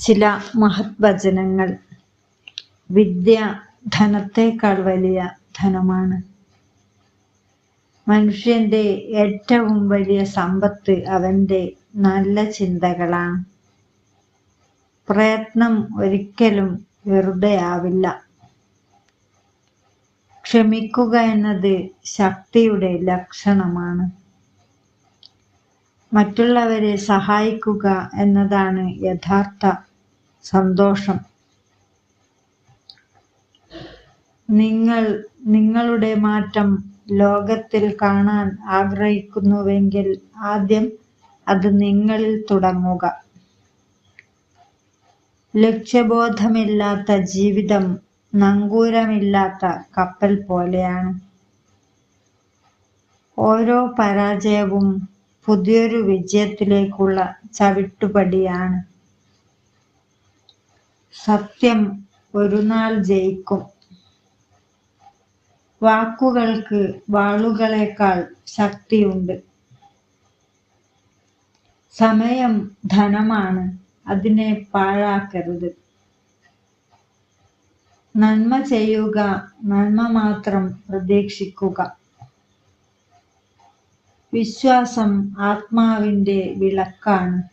ചില മഹത് വചനങ്ങൾ. വിദ്യ ധനത്തേക്കാൾ വലിയ ധനമാണ്. മനുഷ്യന്റെ ഏറ്റവും വലിയ സമ്പത്ത് അവന്റെ നല്ല ചിന്തകളാണ്. പ്രയത്നം ഒരിക്കലും വെറുതെയാവില്ല. ക്ഷമിക്കുക എന്നത് ശക്തിയുടെ ലക്ഷണമാണ്. മറ്റുള്ളവരെ സഹായിക്കുക എന്നതാണ് യഥാർത്ഥ സന്തോഷം. നിങ്ങൾ നിങ്ങളുടെ മാറ്റം ലോകത്തിൽ കാണാൻ ആഗ്രഹിക്കുന്നുവെങ്കിൽ ആദ്യം അത് നിങ്ങളിൽ തുടങ്ങുക. ലക്ഷ്യബോധമില്ലാത്ത ജീവിതം നങ്കൂരമില്ലാത്ത കപ്പൽ പോലെയാണ്. ഓരോ പരാജയവും പുതിയൊരു വിജയത്തിലേക്കുള്ള ചവിട്ടുപടിയാണ്. സത്യം ഒരു നാൾ ജയിക്കും. വാക്കുകൾക്ക് വാളുകളേക്കാൾ ശക്തിയുണ്ട്. സമയം ധനമാണ്, അതിനെ പാഴാക്കരുത്. നന്മ ചെയ്യുക, നന്മ മാത്രം പ്രതീക്ഷിക്കുക. വിശ്വാസം ആത്മാവിന്റെ വിളക്കാണ്.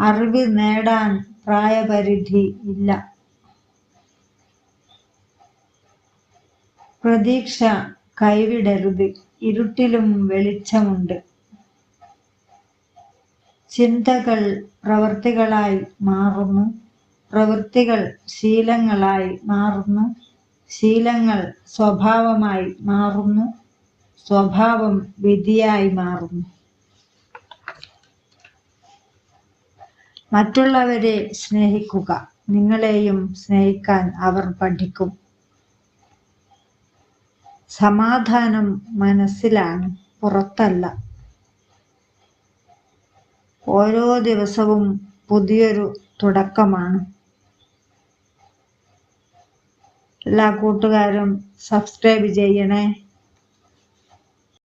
അറിവ് നേടാൻ പ്രായപരിധി ഇല്ല. പ്രതീക്ഷ കൈവിടരുത്. ഇരുട്ടിലും വെളിച്ചമുണ്ട്. ചിന്തകൾ പ്രവൃത്തികളായി മാറുന്നു. പ്രവൃത്തികൾ ശീലങ്ങളായി മാറുന്നു. ശീലങ്ങൾ സ്വഭാവമായി മാറുന്നു. സ്വഭാവം വിധിയായി മാറുന്നു. മറ്റുള്ളവരെ സ്നേഹിക്കുക. നിങ്ങളെയും സ്നേഹിക്കാൻ അവർ പഠിക്കും. സമാധാനം മനസ്സിലാണ്, പുറത്തല്ല. ഓരോ ദിവസവും പുതിയൊരു തുടക്കമാണ്. എല്ലാ കൂട്ടുകാരും സബ്സ്ക്രൈബ് ചെയ്യണേ.